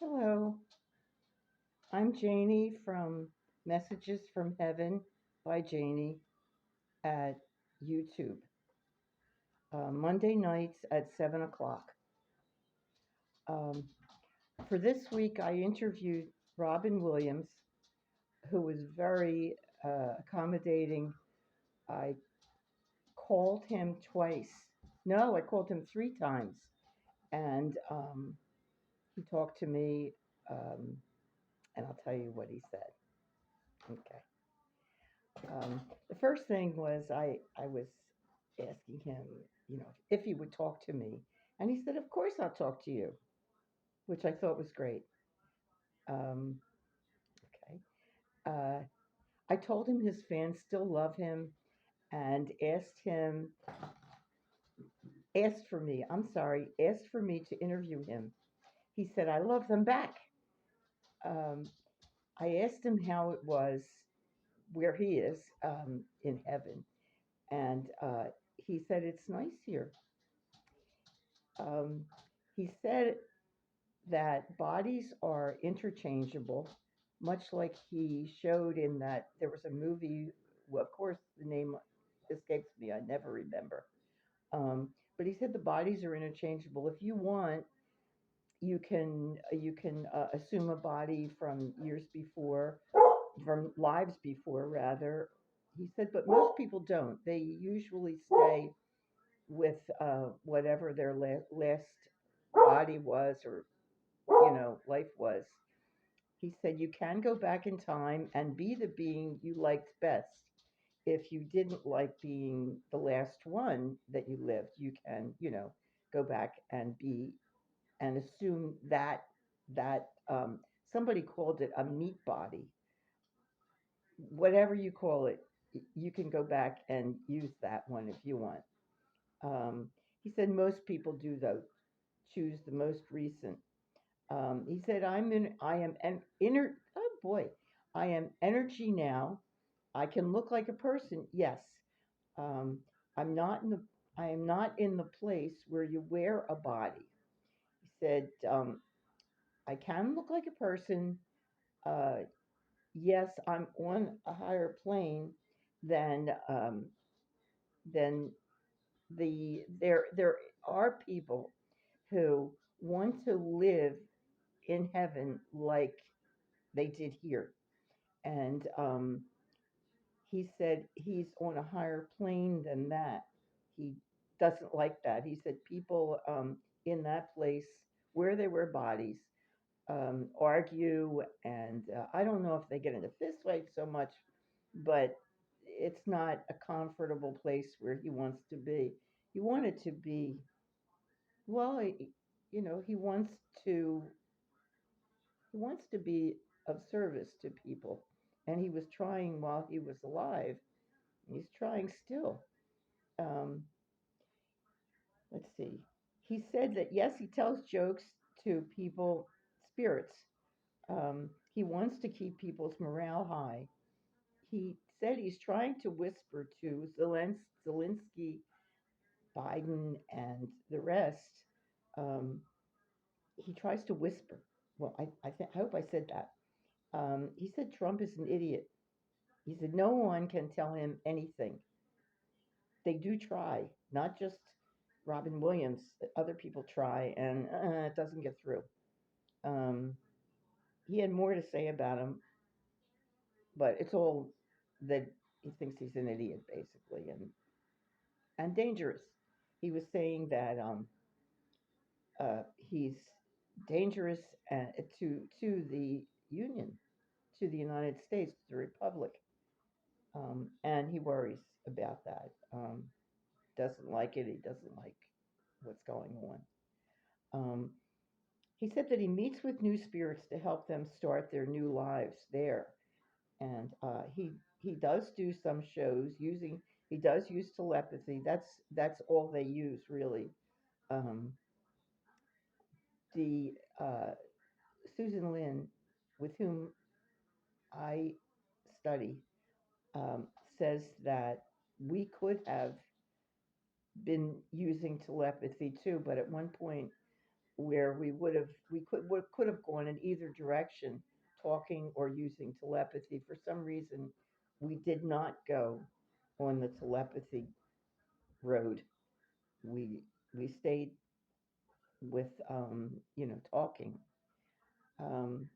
Hello, I'm Janie from Messages from Heaven by Janie at YouTube. Monday nights at 7 o'clock. Um, for this week, I interviewed Robin Williams, who was very accommodating. I called him twice. No, I called him three times. And he talked to me, um, and I'll tell you what he said. Okay. The first thing was I was asking him, if he would talk to me. And he said, "Of course I'll talk to you," which I thought was great. Um, okay. I told him his fans still love him and asked for me to interview him. He said, "I love them back." Um, I asked him how it was where he is in heaven. And he said, "It's nice here." Um, he said that bodies are interchangeable, much like he showed in that there was a movie. Well, of course, the name escapes me. I never remember. But he said the bodies are interchangeable. If you want, you can assume a body from years before, from lives before, rather. He said, but most people don't. They usually stay with whatever their last body was, or life was. He said you can go back in time and be the being you liked best. If you didn't like being the last one that you lived, you can, go back and be and assume that somebody called it a meat body. Whatever you call it, you can go back and use that one if you want. Um, he said most people do though, choose the most recent. He said, I am an inner, oh boy, I am energy now. I can look like a person. Yes. Um, I'm not in the, I am not in the place where you wear a body. He said, I can look like a person. Uh, yes, I'm on a higher plane than, than there are people who want to live in heaven like they did here. And he said he's on a higher plane than that. He doesn't like that. He said people in that place where they wear bodies argue, and I don't know if they get into fistfights so much, but it's not a comfortable place where he wants to be. He wanted to be, well, he to he wants to be of service to people, and he was trying while he was alive. He's trying still. Um, let's see. He said that yes, he tells jokes to people, spirits. He wants to keep people's morale high. He said he's trying to whisper to Zelensky, Biden, and the rest. Um, he tries to whisper. Well, I hope I said that. He said Trump is an idiot. He said no one can tell him anything. They do try, not just Robin Williams. Other people try, and it doesn't get through. Um, he had more to say about him, but it's all that he thinks he's an idiot, basically, and dangerous. He was saying that he's dangerous to the Union, to the United States, the Republic, and he worries about that. Doesn't like it. He doesn't like what's going on. Um, he said that he meets with new spirits to help them start their new lives there, and he does do some shows using. He does use telepathy. That's all they use really. Um, the Susan Lin, with whom I study, um, says that we could have been using telepathy too, but at one point where we could have gone in either direction, talking or using telepathy. For some reason, we did not go on the telepathy road. We stayed with talking. Um,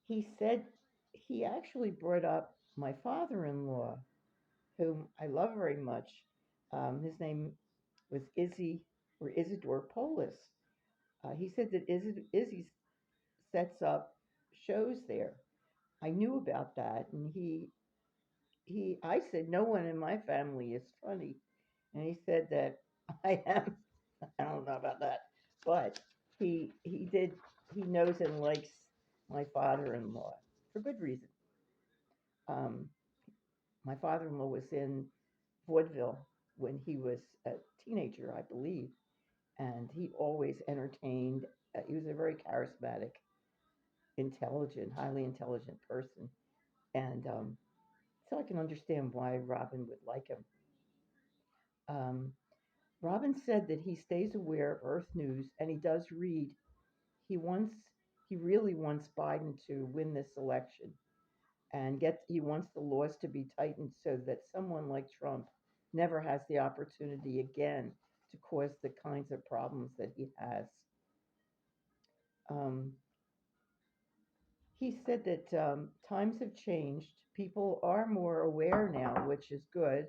he said he actually brought up my father-in-law, whom I love very much. His name was Izzy or Isidore Polis. He said that Izzy sets up shows there. I knew about that, and I said no one in my family is funny, and he said that I am. I don't know about that, but he did. He knows and likes my father-in-law for good reason. Um, my father-in-law was in vaudeville when he was a teenager, I believe, and he always entertained. He was a very charismatic, intelligent, highly intelligent person, and so I can understand why Robin would like him. Um, Robin said that he stays aware of Earth news and he does read. He wants, he really wants Biden to win this election and he wants the laws to be tightened so that someone like Trump never has the opportunity again to cause the kinds of problems that he has. Um, he said that times have changed. People are more aware now, which is good.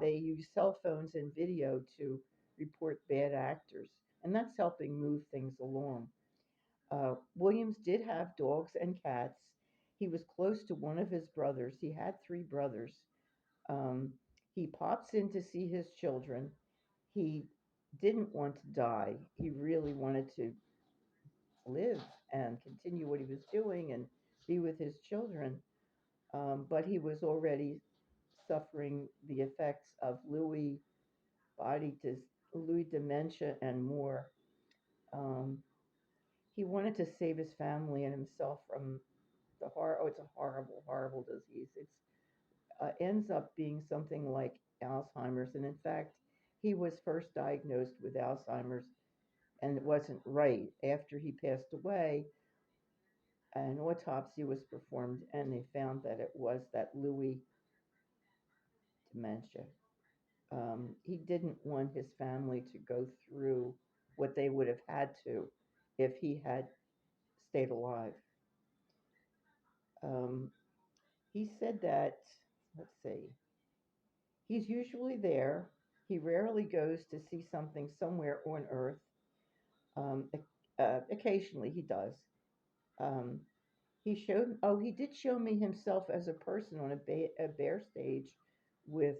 They use cell phones and video to report bad actors, and that's helping move things along. Williams did have dogs and cats. He was close to one of his brothers. He had three brothers. Um, he pops in to see his children. He didn't want to die. He really wanted to live and continue what he was doing and be with his children. But he was already suffering the effects of body dis- Lewy dementia and more. Um, he wanted to save his family and himself from the horror. Oh, it's a horrible, horrible disease. It ends up being something like Alzheimer's, and in fact, he was first diagnosed with Alzheimer's, and it wasn't right. After he passed away, an autopsy was performed, and they found that it was that Lewy dementia. He didn't want his family to go through what they would have had to if he had stayed alive. Um, he said that, let's see, he's usually there. He rarely goes to see something somewhere on Earth. Um, Occasionally he does. Um, he did show me himself as a person on a bear stage with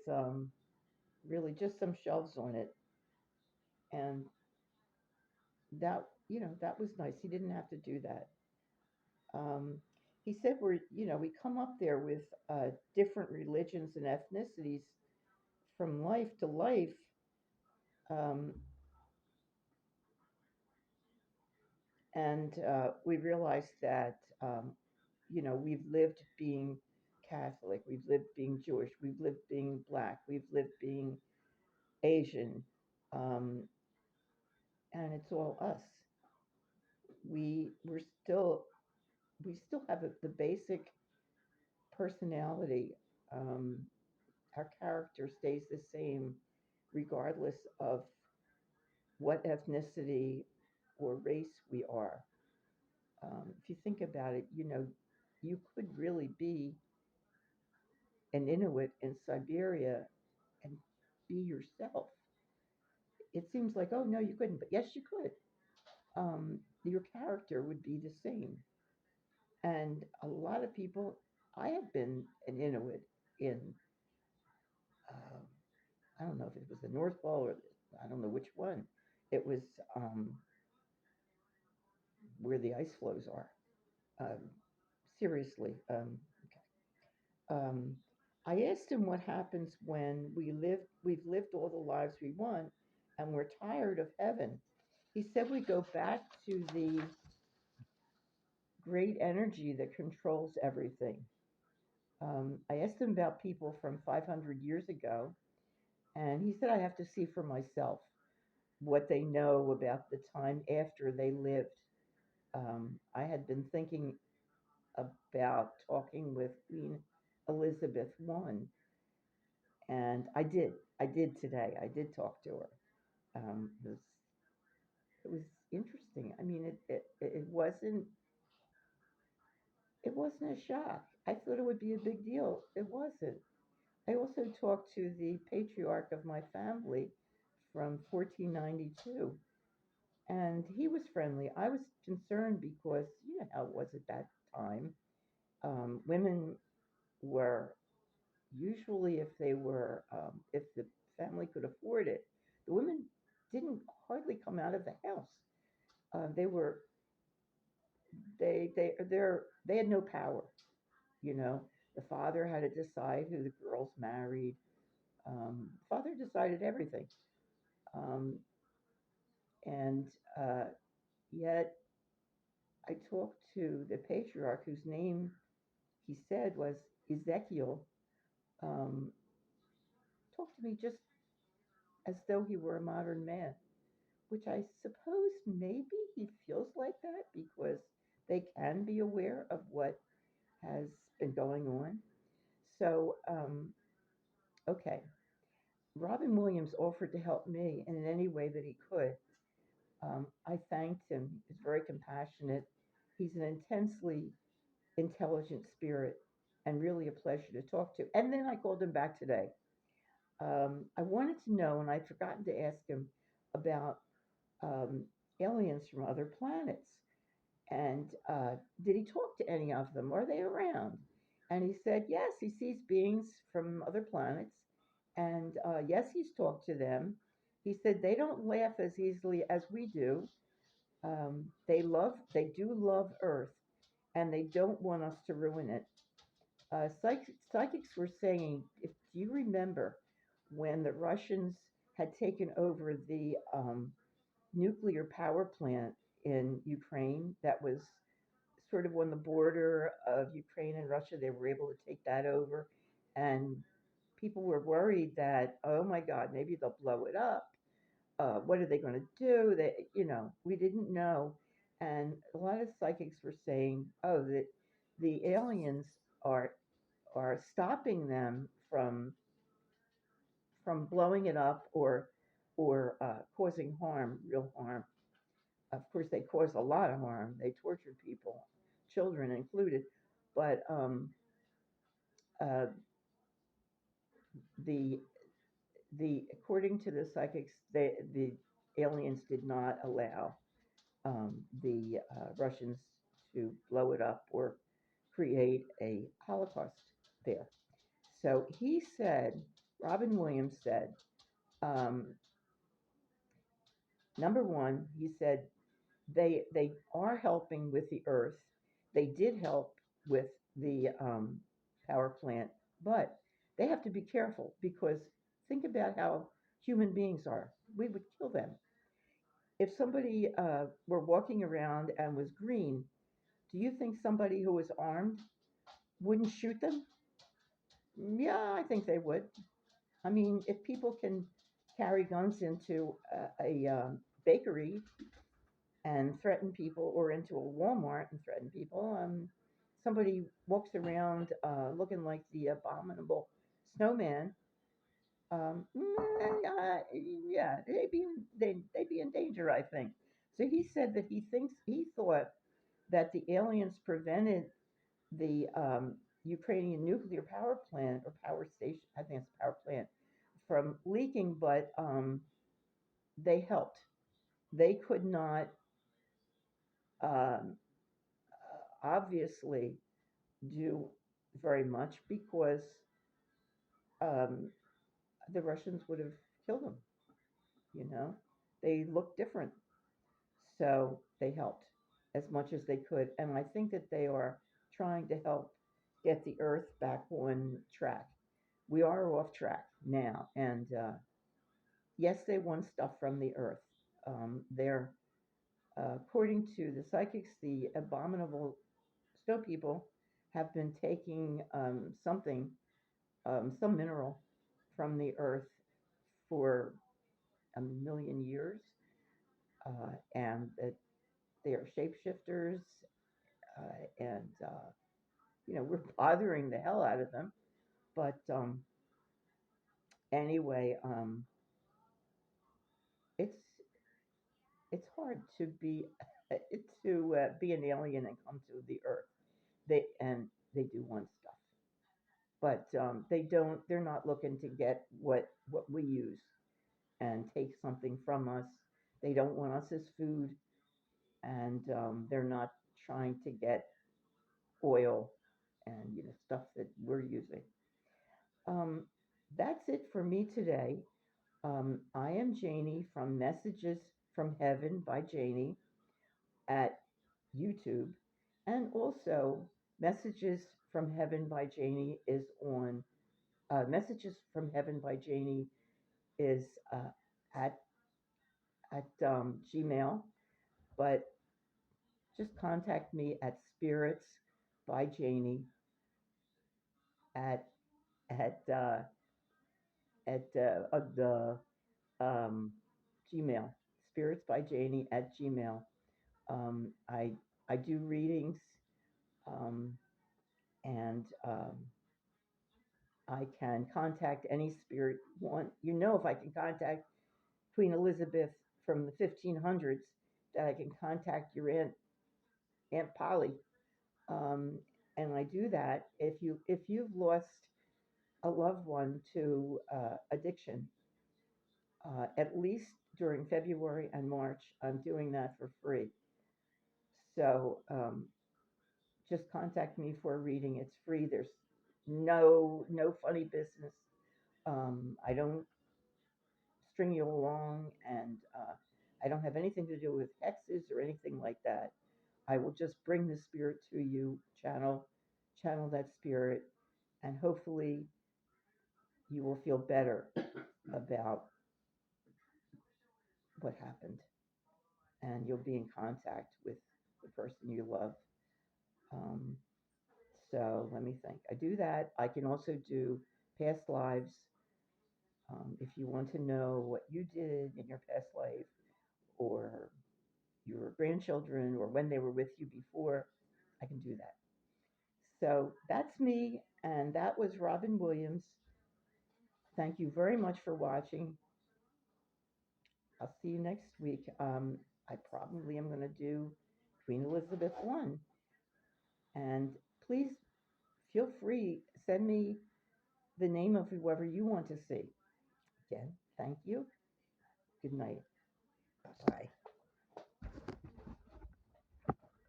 really just some shelves on it. And that was nice. He didn't have to do that. Um, he said we come up there with different religions and ethnicities from life to life. Um, and we realized that, we've lived being Catholic, we've lived being Jewish, we've lived being Black, we've lived being Asian, um, and it's all us. We're still we still have the basic personality. Um, our character stays the same regardless of what ethnicity or race we are. If you think about it, you could really be an Inuit in Siberia and be yourself. It seems like, oh no, you couldn't, but yes, you could. Your character would be the same. And a lot of people, I have been an Inuit in, um, I don't know if it was the North Pole or I don't know which one. It was where the ice flows are. Um, Seriously. Um, I asked him what happens when we've lived all the lives we want, and we're tired of heaven. He said we go back to the great energy that controls everything. I asked him about people from 500 years ago, and he said I have to see for myself. what they know about the time after they lived. I had been thinking about talking with Queen Elizabeth I, and I did. I did today. I did talk to her. It was interesting. I mean, it wasn't a shock. I thought it would be a big deal. It wasn't. I also talked to the patriarch of my family from 1492, and he was friendly. I was concerned because you know how it was at that time. Women were usually, if the family could afford it, the women didn't hardly come out of the house. They were they had no power. You know, the father had to decide who the girls married. Father decided everything, um, and uh, yet I talked to the patriarch whose name he said was Ezekiel. Um, talked to me just as though he were a modern man, which I suppose maybe he feels like that because they can be aware of what has been going on. So, okay, Robin Williams offered to help me in any way that he could. I thanked him. He's very compassionate. He's an intensely intelligent spirit and really a pleasure to talk to. And then I called him back today. I wanted to know, and I'd forgotten to ask him about um, aliens from other planets. And did he talk to any of them? Are they around? And he said, yes, he sees beings from other planets. And yes, he's talked to them. He said they don't laugh as easily as we do. They do love Earth, and they don't want us to ruin it. Psychics were saying, if do you remember when the Russians had taken over the nuclear power plant in Ukraine that was sort of on the border of Ukraine and Russia? They were able to take that over, and people were worried that, oh my God, maybe they'll blow it up. What are they going to do? We didn't know, and a lot of psychics were saying, oh, that the aliens are are stopping them from blowing it up or causing harm, real harm. Of course, they cause a lot of harm. They torture people, children included. But uh, the according to the psychics, the aliens did not allow the Russians to blow it up or create a Holocaust there. So he said, Robin Williams said, um, number one, he said they are helping with the Earth. They did help with the power plant, but they have to be careful because think about how human beings are. We would kill them if somebody were walking around and was green. Do you think somebody who was armed wouldn't shoot them? Yeah, I think they would. I mean, if people can carry guns into a bakery and threaten people, or into a Walmart and threaten people. Somebody walks around looking like the abominable snowman. Yeah, they'd be in danger, I think. So he said that he thought that the aliens prevented the Ukrainian nuclear power plant or power station, I think it's a power plant, from leaking, but they helped. They could not um, obviously do very much because um, the Russians would have killed them. You know, they looked different, so they helped as much as they could, and I think that they are trying to help get the Earth back on track. We are off track now, and yes, they want stuff from the Earth. They're according to the psychics, the abominable snow people have been taking some mineral from the earth for a million years. and that they are shapeshifters, and we're bothering the hell out of them. But anyway, it's it's hard to be to be an alien and come to the Earth. They do want stuff, but they don't. They're not looking to get what we use and take something from us. They don't want us as food, and they're not trying to get oil and stuff that we're using. Um, that's it for me today. I am Janie from Messages from Heaven by Janie at YouTube, and also Messages from Heaven by Janie is on Messages from Heaven by Janie is at Gmail, but just contact me at Spirits by Janie at at the um, Gmail. Spirits by Janie at Gmail. I do readings, um, and I can contact any spirit one. If I can contact Queen Elizabeth from the 1500s, that I can contact your Aunt Polly, um, and I do that. If you've lost a loved one to addiction, at least during February and March, I'm doing that for free. So just contact me for a reading. It's free. There's no funny business. I don't string you along, and I don't have anything to do with hexes or anything like that. I will just bring the spirit to you, channel that spirit, and hopefully you will feel better about what happened, and you'll be in contact with the person you love. Um, so let me think. I do that. I can also do past lives. If you want to know what you did in your past life, or your grandchildren, or when they were with you before, I can do that. So that's me, and that was Robin Williams. Thank you very much for watching. I'll see you next week. I probably am going to do Queen Elizabeth I. And please feel free, send me the name of whoever you want to see. Again, thank you. Good night. Bye.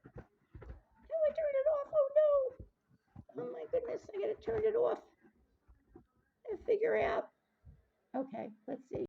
Oh, I turned it off. Oh no. Oh my goodness, I gotta turn it off and figure out. Okay, let's see.